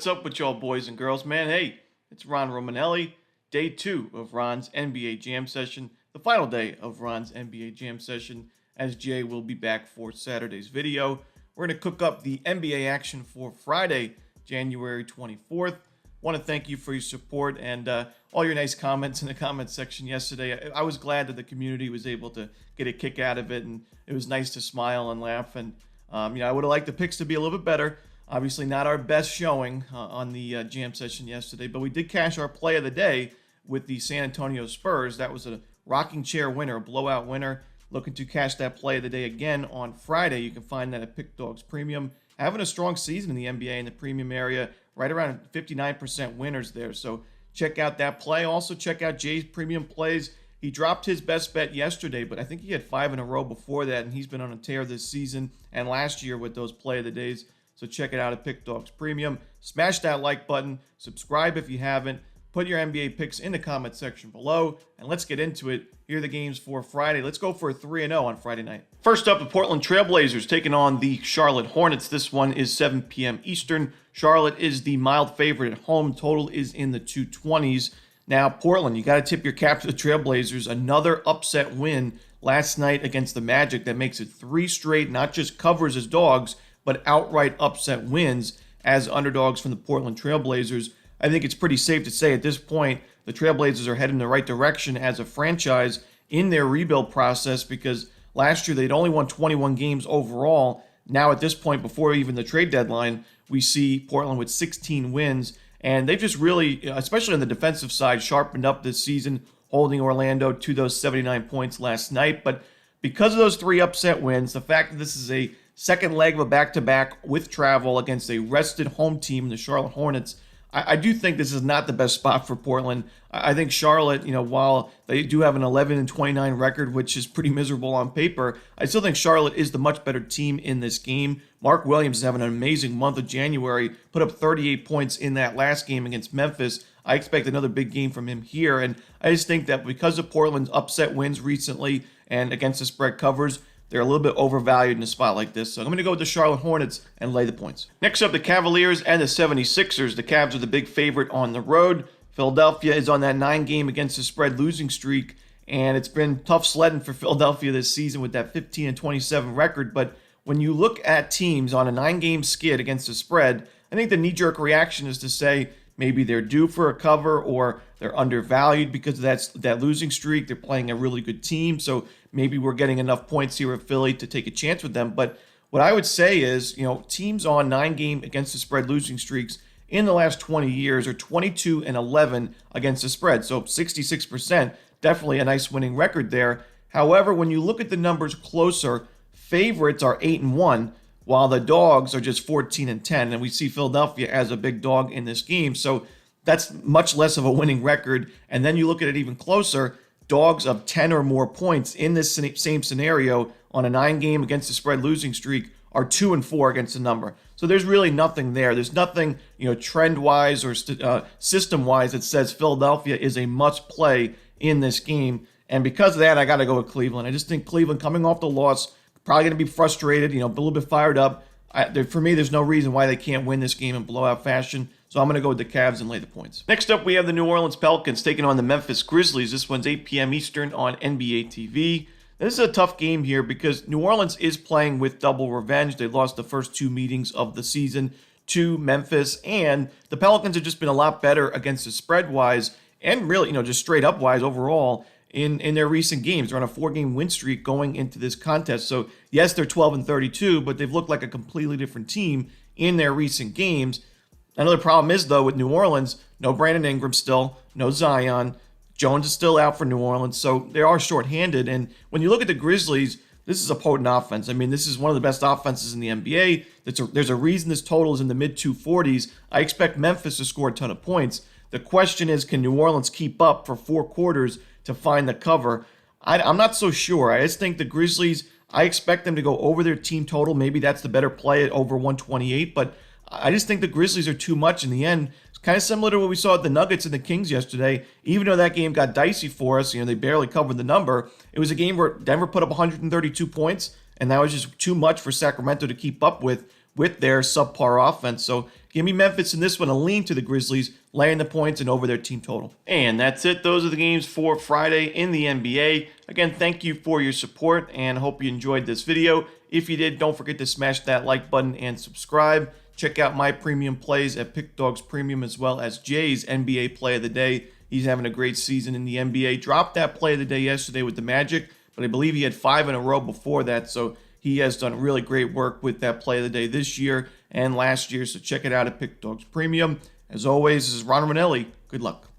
what's up with y'all boys and girls, man? Hey, it's Ron Romanelli, day 2 of Ron's NBA Jam Session, the final day of Ron's NBA Jam Session, as Jay will be back for Saturday's video. We're going to cook up the NBA action for Friday, January 24th. Want to thank you for your support and all your nice comments in the comments section yesterday. I was glad that the community was able to get a kick out of it, and it was nice to smile and laugh. And I would have liked the picks to be a little bit better. Obviously not our best showing on the jam session yesterday, but we did cash our play of the day with the San Antonio Spurs. That was a rocking chair winner, a blowout winner. Looking to cash that play of the day again on Friday. You can find that at Pick Dawgz Premium. Having a strong season in the NBA in the premium area, right around 59% winners there. So check out that play. Also check out Jay's premium plays. He dropped his best bet yesterday, but I think he had 5 in a row before that, and he's been on a tear this season and last year with those play of the days. So check it out at Pick Dawgz Premium. Smash that like button. Subscribe if you haven't. Put your NBA picks in the comment section below. And let's get into it. Here are the games for Friday. Let's go for a 3-0 on Friday night. First up, the Portland Trail Blazers taking on the Charlotte Hornets. This one is 7 p.m. Eastern. Charlotte is the mild favorite at home. Total is in the 220s. Now, Portland, you got to tip your cap to the Trail Blazers. Another upset win last night against the Magic that makes it 3 straight, not just covers as dogs, but outright upset wins as underdogs from the Portland Trail Blazers. I think it's pretty safe to say at this point the Trail Blazers are heading in the right direction as a franchise in their rebuild process, because last year they'd only won 21 games overall. Now at this point, before even the trade deadline, we see Portland with 16 wins, and they've just really, especially on the defensive side, sharpened up this season, holding Orlando to those 79 points last night. But because of those 3 upset wins, the fact that this is a second leg of a back-to-back with travel against a rested home team, the Charlotte Hornets, I do think this is not the best spot for Portland. I think Charlotte, while they do have an 11-29 record, which is pretty miserable on paper, I still think Charlotte is the much better team in this game. Mark Williams is having an amazing month of January, put up 38 points in that last game against Memphis. I expect another big game from him here, and I just think that because of Portland's upset wins recently and against the spread covers, they're a little bit overvalued in a spot like this. So I'm going to go with the Charlotte Hornets and lay the points. Next up, the Cavaliers and the 76ers. The Cavs are the big favorite on the road. Philadelphia is on that 9-game against the spread losing streak, and it's been tough sledding for Philadelphia this season with that 15-27 record. But when you look at teams on a 9-game skid against the spread, I think the knee-jerk reaction is to say maybe they're due for a cover or they're undervalued because of that losing streak. They're playing a really good team, so maybe we're getting enough points here at Philly to take a chance with them. But what I would say is, teams on 9-game against the spread losing streaks in the last 20 years are 22-11 against the spread. So 66%, definitely a nice winning record there. However, when you look at the numbers closer, favorites are 8-1, while the dogs are just 14-10. And we see Philadelphia as a big dog in this game. So that's much less of a winning record. And then you look at it even closer, dogs of 10 or more points in this same scenario on a 9-game against the spread losing streak are 2-4 against the number. So there's really nothing there. There's nothing, trend-wise or system-wise that says Philadelphia is a must play in this game. And because of that, I got to go with Cleveland. I just think Cleveland, coming off the loss, probably going to be frustrated, a little bit fired up. For me, there's no reason why they can't win this game in blowout fashion. So I'm going to go with the Cavs and lay the points. Next up, we have the New Orleans Pelicans taking on the Memphis Grizzlies. This one's 8 p.m. Eastern on NBA TV. This is a tough game here because New Orleans is playing with double revenge. They lost the first 2 meetings of the season to Memphis, and the Pelicans have just been a lot better against the spread-wise and really, just straight-up-wise overall in their recent games. They're on a 4-game win streak going into this contest. So, yes, they're 12-32, but they've looked like a completely different team in their recent games. Another problem is, though, with New Orleans, no Brandon Ingram still, no Zion. Jones is still out for New Orleans, so they are shorthanded. And when you look at the Grizzlies, this is a potent offense. I mean, this is one of the best offenses in the NBA. There's a reason this total is in the mid-240s. I expect Memphis to score a ton of points. The question is, can New Orleans keep up for 4 quarters to find the cover? I'm not so sure. I just think the Grizzlies, I expect them to go over their team total. Maybe that's the better play at over 128, but I just think the Grizzlies are too much in the end. It's kind of similar to what we saw at the Nuggets and the Kings yesterday. Even though that game got dicey for us, they barely covered the number. It was a game where Denver put up 132 points, and that was just too much for Sacramento to keep up with with their subpar offense. So give me Memphis in this one, a lean to the Grizzlies, laying the points and over their team total. And that's it. Those are the games for Friday in the NBA. Again, thank you for your support and hope you enjoyed this video. If you did, don't forget to smash that like button and subscribe. Check out my premium plays at Pickdawgz Premium, as well as Jay's NBA Play of the Day. He's having a great season in the NBA. Dropped that Play of the Day yesterday with the Magic, but I believe he had 5 in a row before that, so he has done really great work with that Play of the Day this year and last year, so check it out at Pickdawgz Premium. As always, this is Ron Romanelli. Good luck.